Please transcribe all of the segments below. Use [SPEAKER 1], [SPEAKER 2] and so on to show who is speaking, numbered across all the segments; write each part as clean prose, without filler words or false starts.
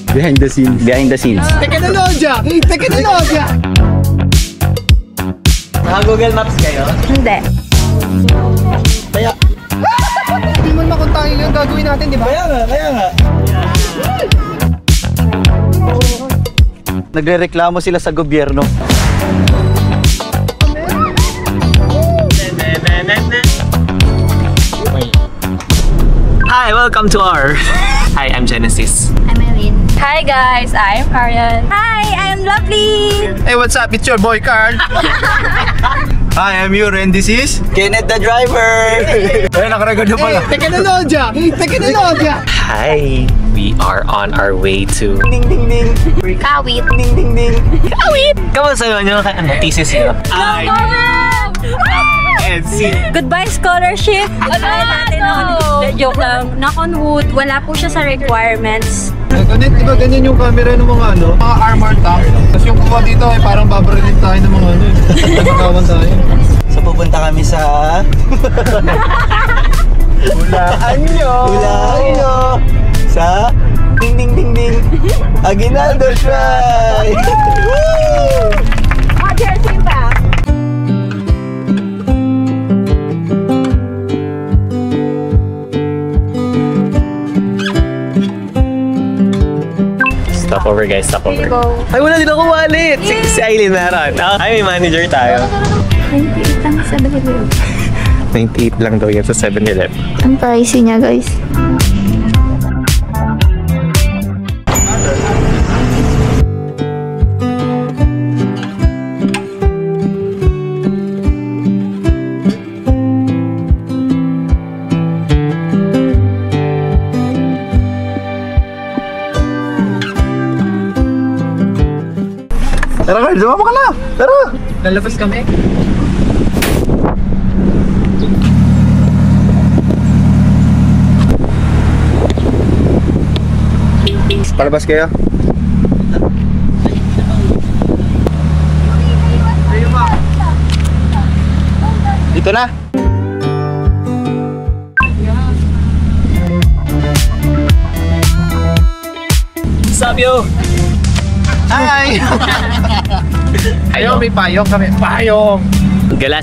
[SPEAKER 1] Behind the scenes. Behind the scenes.
[SPEAKER 2] Teknolodya! Teknolodya!
[SPEAKER 3] Naka-Google Maps kayo?
[SPEAKER 4] Hindi.
[SPEAKER 3] Kaya...
[SPEAKER 2] Hindi mo naman kung tayo yung gagawin natin, di ba?
[SPEAKER 3] Kaya nga.
[SPEAKER 1] Nagrereklamo sila sa gobyerno.
[SPEAKER 3] Hi, welcome to our... Hi, I'm Genesis.
[SPEAKER 4] I'm Eileen. Hi guys, I'm Arian. Hi, I'm Lovely.
[SPEAKER 2] Hey, what's up? It's your boy, Carl.
[SPEAKER 1] Hi, I'm Yuri and this is...
[SPEAKER 3] Kenneth the driver!
[SPEAKER 1] Ay, nakaragod na pala.
[SPEAKER 2] Teknolodya! Teknolodya!
[SPEAKER 3] Hi! We are on our way to... Ding ding ding!
[SPEAKER 4] Kawit.
[SPEAKER 3] Ding ding ding! Kawit! Kamusta nyo? Ano, thesis nyo?
[SPEAKER 4] Goodbye scholarship. Joke lang. Knock on wood. Wala po siya sa requirements.
[SPEAKER 2] Ganit, di ba ganyan yung camera ng mga ano? Mga armor tank. Tapos yung kuha dito ay parang babarilin tayo ng mga ano eh. Nagkakawan tayo.
[SPEAKER 3] So pupunta kami sa... Hulaan nyo! Sa... Ding ding ding ding! Aguinaldo Shrine!
[SPEAKER 4] Oh, jersey pa.
[SPEAKER 3] Stop over guys, stop over. Ay, wala din ako wallet! Si Eileen meron. Ay, may manager tayo.
[SPEAKER 4] 98 lang sa 7-Eleven.
[SPEAKER 3] 98 lang daw yan sa 7-Eleven.
[SPEAKER 4] Ang pricey niya guys.
[SPEAKER 1] Tara, Carl, sumama ka na! Tara!
[SPEAKER 2] Lalabas kami.
[SPEAKER 1] Palabas kayo. Dito na!
[SPEAKER 3] Sup, yo?
[SPEAKER 2] Hi! Ayaw, may payong kami. Payong!
[SPEAKER 3] Naggala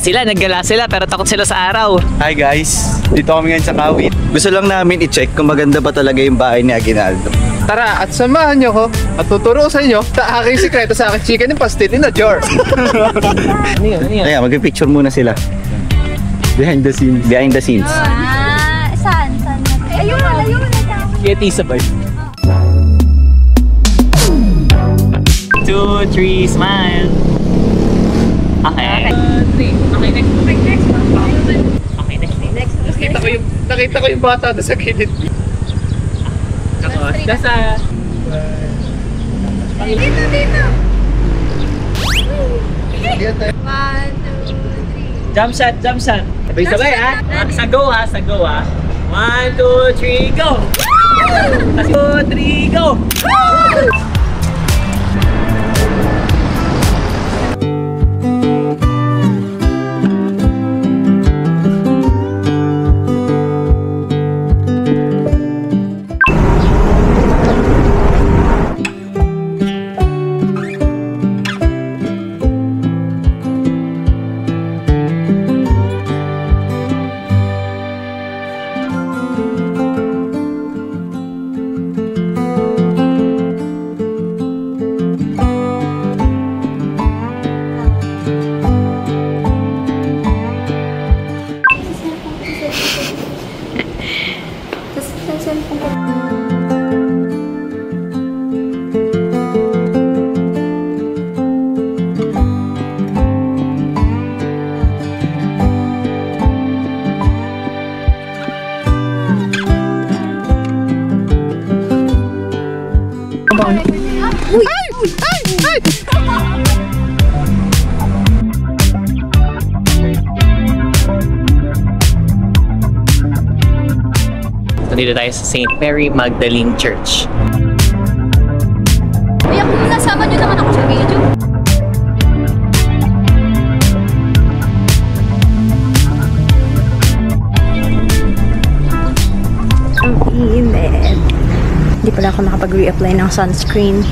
[SPEAKER 3] sila pero takot sila sa araw.
[SPEAKER 1] Hi guys! Dito kami ngayon sa Kawit. Gusto lang namin i-check kung maganda ba talaga yung bahay ni Aguinaldo.
[SPEAKER 2] Tara, at samahan nyo ko at tuturo sa inyo sa aking sikreto sa aking chicken and pastil in a jar.
[SPEAKER 3] Ano yun?
[SPEAKER 1] Ayan, mag-picture muna sila. Behind the scenes. Behind the scenes.
[SPEAKER 4] Saan? Ayun.
[SPEAKER 3] Yeti sabay. 2, 3, smile. Okay. Okay, next.
[SPEAKER 2] Nakita ko yung bata doon sa gilid.
[SPEAKER 3] Nasa...
[SPEAKER 4] Dito. 1, 2, 3.
[SPEAKER 3] Jump shot. Sabay ha. Sa go ha. 1, 2, 3, go! 2, 3, go! Nandito tayo sa St. Mary Magdalene Church.
[SPEAKER 4] Ay, ako nasama nyo naman ako sa video. Ang Hindi pala ako nakapag-reapply ng sunscreen.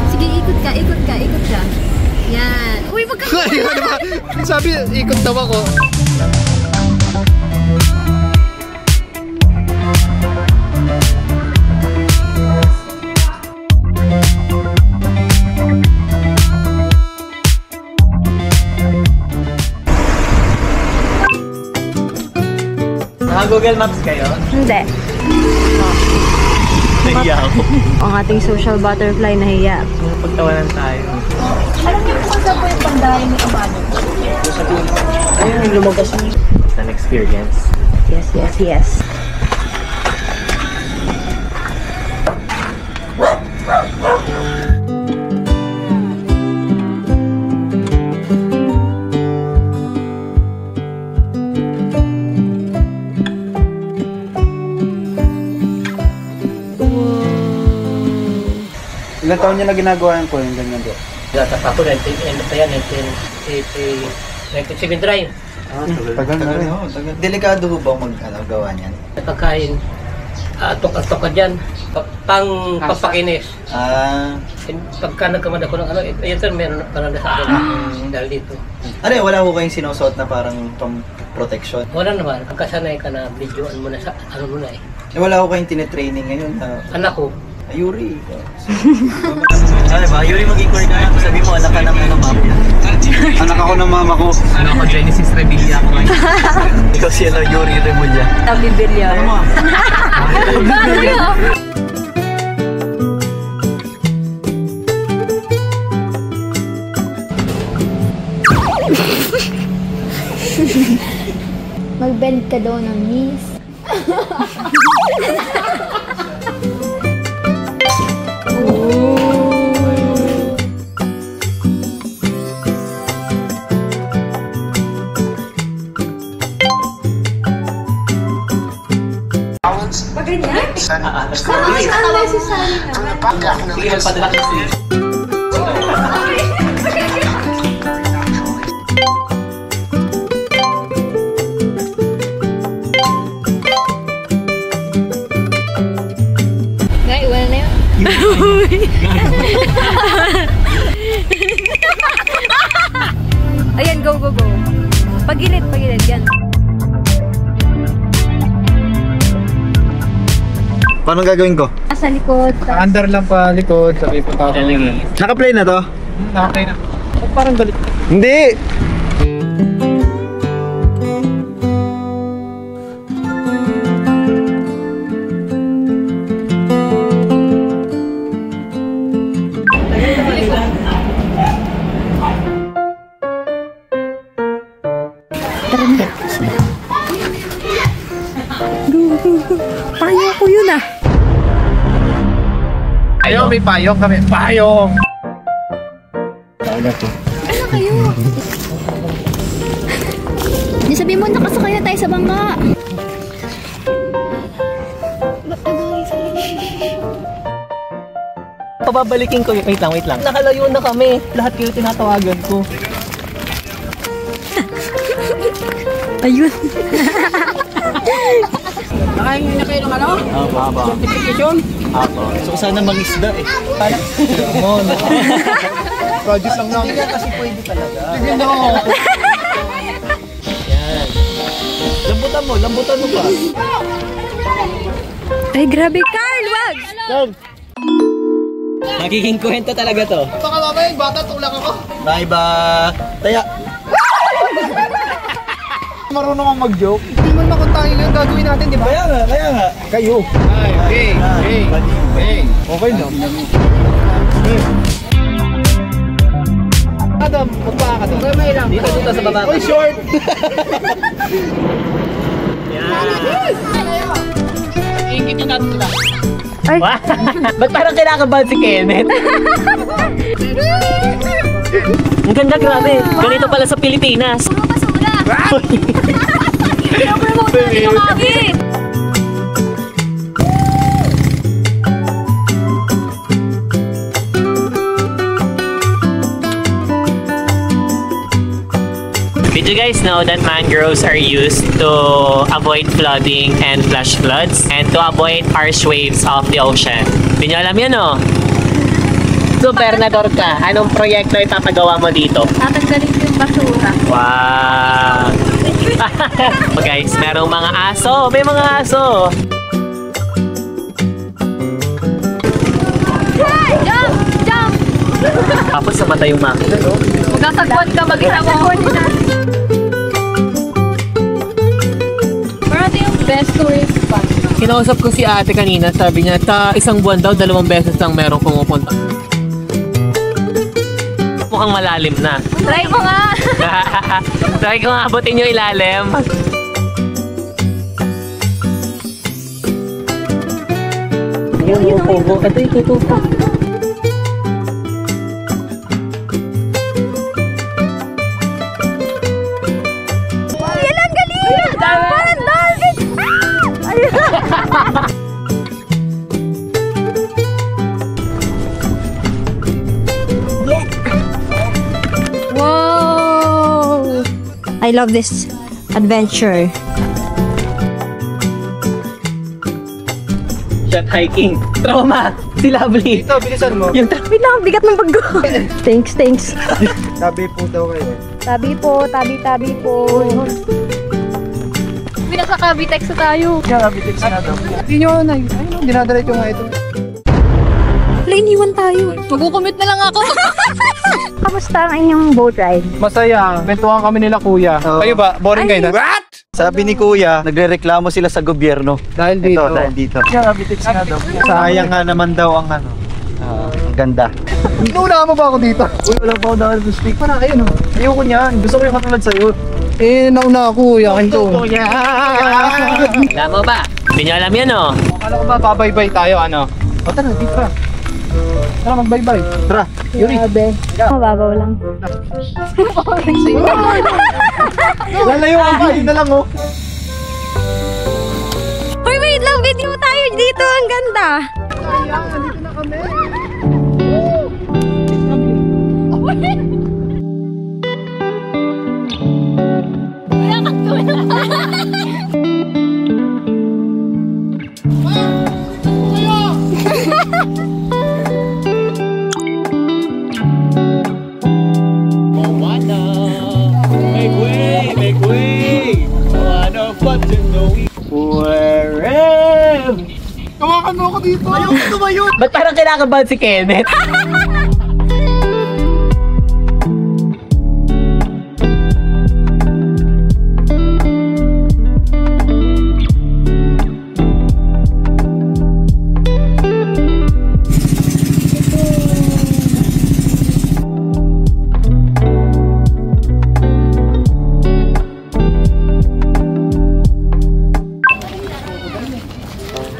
[SPEAKER 5] Sige, ikot ka. Yan. Uy, wag ka.
[SPEAKER 2] Ano ba? Sabi, ikot daw ako.
[SPEAKER 3] Naka-Google Maps kayo?
[SPEAKER 4] Hindi.
[SPEAKER 3] Nahiya ako.
[SPEAKER 4] Ang ating social butterfly nahiya.
[SPEAKER 3] Pagtawanan tayo.
[SPEAKER 5] Alam niyo kung saan po yung pandahay ni Amado?
[SPEAKER 3] Ayun yung lumabas niyo. It's an experience.
[SPEAKER 4] Yes.
[SPEAKER 1] Ilang taon niya na ginagawa yan po yung ganyan po?
[SPEAKER 3] Data pa ako, 1973.
[SPEAKER 1] Tagal na rin. Delikado ho ba gawa niyan?
[SPEAKER 3] Pagkain, atok-atok ka dyan. Pagpakinis. Pagka nagkamad ako ng ano, ito meron parang nasa akin dahil dito.
[SPEAKER 1] Ano wala ho kayong sinusuot na parang pang-protection?
[SPEAKER 3] Wala naman, pagkasanay ka na videoan mo na sa ano mo na eh.
[SPEAKER 1] Wala ho kayong tinetraining ngayon na
[SPEAKER 3] Anak ko,
[SPEAKER 1] Yuri. Ano ba? Yuri mag-inquiry na lang. Sabi mo, anak ka ng ano, mama. Anak ako ng mama ko.
[SPEAKER 3] ano ako, Genesis Revilla ako ngayon.
[SPEAKER 1] Ikaw si Yuri Remulla.
[SPEAKER 4] Tabi-billion.
[SPEAKER 1] Ano mo?
[SPEAKER 5] Mag-bend ka daw ng knees.
[SPEAKER 3] Sige, magpadala ka si...
[SPEAKER 5] Ngay, iwan na yun.
[SPEAKER 4] Ayan, go. Pagilid, yan.
[SPEAKER 1] Paano gagawin ko?
[SPEAKER 4] Sa likod.
[SPEAKER 2] Under lang pa likod, sabi po ako.
[SPEAKER 1] Naka-play na to?
[SPEAKER 2] Okay na. Parang galit.
[SPEAKER 1] Hindi!
[SPEAKER 4] Payo ko yun ah.
[SPEAKER 2] Ayaw, may payong kami. Payong!
[SPEAKER 5] Ano kayo? Di sabihin mo, nakasakay na tayo sa bangka.
[SPEAKER 3] Pababalikin ko, wait lang. Nakalayo na kami. Lahat kayo tinatawagan ko.
[SPEAKER 4] Ayun.
[SPEAKER 3] Nakahingi na kayo ng ano? Opo. Certification? Opo.
[SPEAKER 1] So sana mag-isda eh.
[SPEAKER 2] Produce lang namin.
[SPEAKER 1] Kasi pwede talaga.
[SPEAKER 2] Sige no!
[SPEAKER 1] Yan. Lambutan mo pa.
[SPEAKER 4] Ay, grabe, Carl, wag!
[SPEAKER 3] Magiging kwento talaga to.
[SPEAKER 2] Baka mamaya yung bata, tulak ako.
[SPEAKER 1] Naiba. Taya.
[SPEAKER 2] Marunong akong mag-joke. Hindi mo naman kung tayo yung gagawin natin, di ba?
[SPEAKER 1] Kaya nga.
[SPEAKER 2] Kayo. Hey. Okay no? Adam, magpaka ka doon. May lang.
[SPEAKER 3] Dito sa baba.
[SPEAKER 2] Oy, short! Ingit yung natin lang.
[SPEAKER 4] Ay,
[SPEAKER 3] Ba't parang kinakabahan si Kenneth? Ang ganda, grabe. Ganito pala sa Pilipinas.
[SPEAKER 5] Puro basura. Pinopromote natin yung hangin.
[SPEAKER 3] guys know that mangroves are used to avoid flooding and flash floods and to avoid harsh waves of the ocean? Hindi nyo alam yun, no? Supernador ka. Anong proyekto ipapagawa mo dito?
[SPEAKER 5] Tatanggalin ko yung basura.
[SPEAKER 3] Wow! Guys, merong mga aso. May mga aso.
[SPEAKER 5] Hey! Jump! Jump!
[SPEAKER 3] Tapos namatay yung makina, no?
[SPEAKER 5] Magkasagwan ka mag-isa mo. Pero ito yung best tourist spot.
[SPEAKER 3] Kinausap ko si ate kanina. Sabi niya, isang buwan daw, 2 beses lang merong pumupunta. Mukhang malalim na.
[SPEAKER 5] Try mo nga!
[SPEAKER 3] Try ko nga abutin yung ilalim. Ayun, yung pogo. Ito yung tutupa.
[SPEAKER 5] Yan ang galing! Parang dolphin!
[SPEAKER 4] Wow! I love this adventure.
[SPEAKER 3] Shot hiking. Trauma. Si Lovely.
[SPEAKER 2] Ito, bilisan mo.
[SPEAKER 3] Yung
[SPEAKER 4] Wait lang, bigat ng bag ko. Thanks, thanks.
[SPEAKER 2] Sabi po daw kayo.
[SPEAKER 4] Tabi po, tabi po.
[SPEAKER 5] Binasa Cavitex na tayo.
[SPEAKER 2] Hindi nyo na. Ayun, dinadiretso nga ito.
[SPEAKER 4] Wala, iniwan tayo.
[SPEAKER 5] Mag-commute na lang ako.
[SPEAKER 4] Kamusta ang inyong boat ride?
[SPEAKER 2] Masaya. Bentuhan kami nila kuya.
[SPEAKER 1] Oo.
[SPEAKER 2] Kayo ba? Boring kayo na? What?
[SPEAKER 1] Sabi ni Kuya, nagrereklamo sila sa gobyerno.
[SPEAKER 2] Dahil dito.
[SPEAKER 1] Ito, dahil dito. Sayang nga naman daw ang ano. Ang ganda.
[SPEAKER 2] Nauna mo ba ako dito?
[SPEAKER 1] Uy, wala pa ako dahil to speak.
[SPEAKER 2] Parang ayun oh.
[SPEAKER 1] Ayoko niyan. Gusto ko yung katulad sa'yo.
[SPEAKER 2] Eh, nauna ako. Yakin to.
[SPEAKER 3] Alam mo ba? Hindi nyo alam yan, no?
[SPEAKER 2] Akala ko ba babaybay tayo ano? O tara, dito ka. Tara, magbaybay. Tara, Yuri.
[SPEAKER 4] Mababaw lang.
[SPEAKER 2] Lalayo ka pa, yun na lang oh.
[SPEAKER 4] Hoy, wait lang. Video tayo dito. Ang ganda.
[SPEAKER 2] Dito na kami.
[SPEAKER 3] Make way! Make way! Wanna put in the week wherever.
[SPEAKER 2] Tawakan mo ako dito. Ayaw ko tumayo.
[SPEAKER 3] Ba't parang kinakabahan si Kenneth?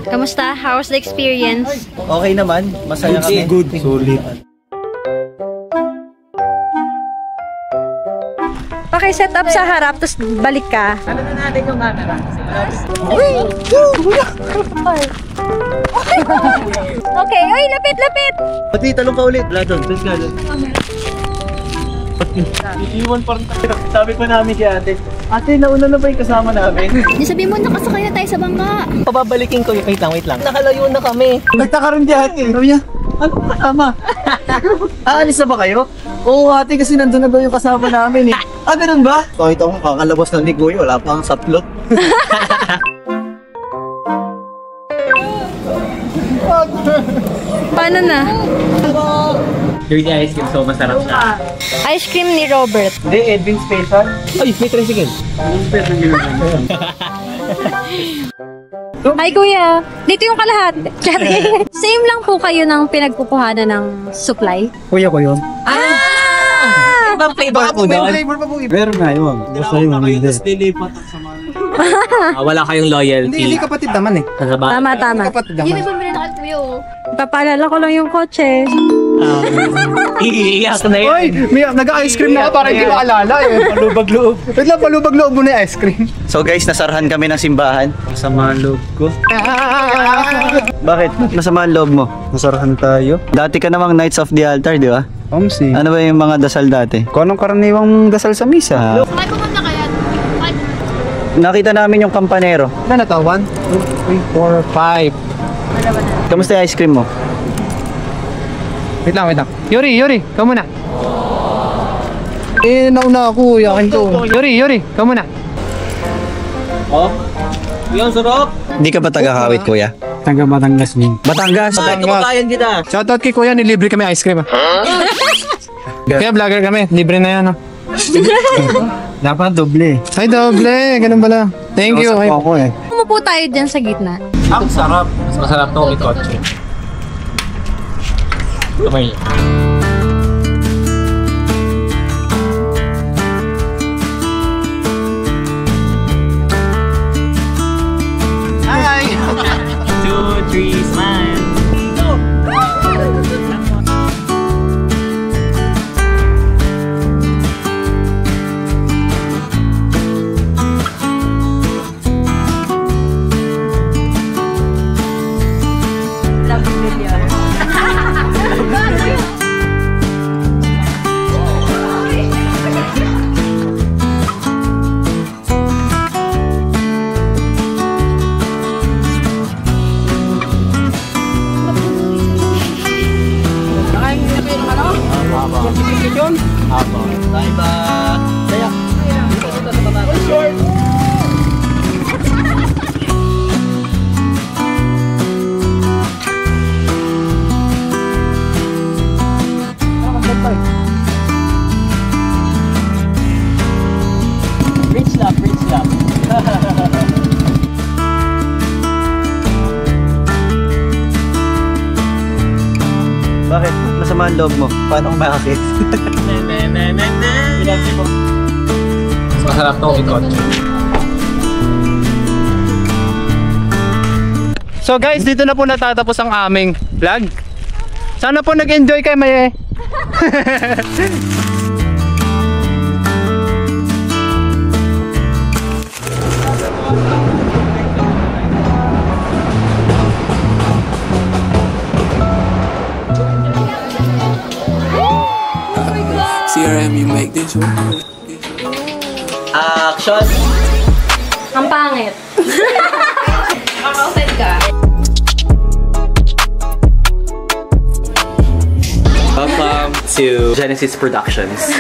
[SPEAKER 4] Kamusta? How was the experience?
[SPEAKER 1] Okay naman. Masaya kami. Good. Solid.
[SPEAKER 4] Paki-set up sa harap, tapos balik ka.
[SPEAKER 3] Ano na natin yung camera?
[SPEAKER 4] Okay, oy, lapit, lapit!
[SPEAKER 1] Pati, talong ka ulit. Wala doon. Please ka doon. Iiwan pa rin tayo. Sabi pa namin kay ate. Ate, nauna na ba yung kasama namin?
[SPEAKER 5] Sabi mo, nakasakay na tayo sa bangka.
[SPEAKER 3] Pababalikin ko. Wait lang. Nakalayo na kami.
[SPEAKER 1] Nagtaka rin di ate. Sabi niya, ano kasama? Aalis na ba kayo? Oo ate, kasi nandun na daw yung kasama namin eh. Ah, ganun ba? Kahit ako kakalabas ng ligoy, wala pa ang saplot.
[SPEAKER 4] Paano na?
[SPEAKER 3] Dirty ice cream, so masarap siya.
[SPEAKER 4] Ice cream ni Robert.
[SPEAKER 2] Hindi, Edwin Special.
[SPEAKER 3] Ay, may tricycle.
[SPEAKER 4] Hi kuya! Dito yung kalahat. Same lang po kayo ng pinagkukuhanan ng supply?
[SPEAKER 2] Kuya ko yun.
[SPEAKER 3] Ibang flavor po doon.
[SPEAKER 2] Flavor pa po iba.
[SPEAKER 1] Meron na yun. Basta yung hindi.
[SPEAKER 3] Wala kayong loyalty.
[SPEAKER 2] Hindi kapatid naman eh.
[SPEAKER 4] Tama, tama.
[SPEAKER 2] Kapatid
[SPEAKER 5] Hindi
[SPEAKER 2] naman.
[SPEAKER 5] ba bumili na kayo kuya oh?
[SPEAKER 4] Papaalala ko lang yung kotse.
[SPEAKER 3] Iiyak na yun.
[SPEAKER 2] Oy, may nag-ice cream na ka para hindi maalala eh. Palubag-loob. Wait lang, palubag-loob mo na yung ice cream.
[SPEAKER 1] So guys, nasarahan kami ng simbahan. Masama ang loob ko. Bakit? Masama ang loob mo? Nasarahan tayo. Dati ka namang Knights of the Altar, di ba?
[SPEAKER 2] Omsi.
[SPEAKER 1] Ano ba yung mga dasal dati?
[SPEAKER 2] Kung anong karaniwang dasal sa misa?
[SPEAKER 5] Sakay pumunta kaya
[SPEAKER 1] Nakita namin yung kampanero.
[SPEAKER 2] Ilan na to? 1, 2, 3, 4, 5.
[SPEAKER 1] Kamusta yung ice cream mo?
[SPEAKER 2] Wait lang. Yuri, ikaw muna. Nauna ako. Yakin to. Yuri, ikaw muna.
[SPEAKER 3] Oh. Yung sarap.
[SPEAKER 1] Hindi ka ba taga-Kawit, kuya?
[SPEAKER 2] Taga Batangas din.
[SPEAKER 1] Batangas?
[SPEAKER 3] Kumakain kita.
[SPEAKER 2] Shoutout kay kuya, nilibre kami ice cream. Kaya vlogger kami, libre na yan.
[SPEAKER 1] Dapat doble.
[SPEAKER 2] Ay, doble. Ganun pala. Thank you. Ay,
[SPEAKER 1] Ako eh.
[SPEAKER 5] Umupo tayo dyan sa gitna.
[SPEAKER 3] Ang sarap. Mas masarap to may kotse. Kamay.
[SPEAKER 2] Hi!
[SPEAKER 3] 2, 3, smile.
[SPEAKER 1] Apo. Bye bye. Saya.
[SPEAKER 3] Rich love.
[SPEAKER 1] Bakit? Masama ang loob mo. Paano kung bakit?
[SPEAKER 3] Pinansin mo. Mas masarap to may kotse.
[SPEAKER 2] So guys, dito na po natatapos ang aming vlog. Sana po nag-enjoy kayo, Maye.
[SPEAKER 6] CRM, you make this one.
[SPEAKER 3] Action!
[SPEAKER 4] Ang pangit.
[SPEAKER 5] Outside ka.
[SPEAKER 3] Welcome to Genesis Productions.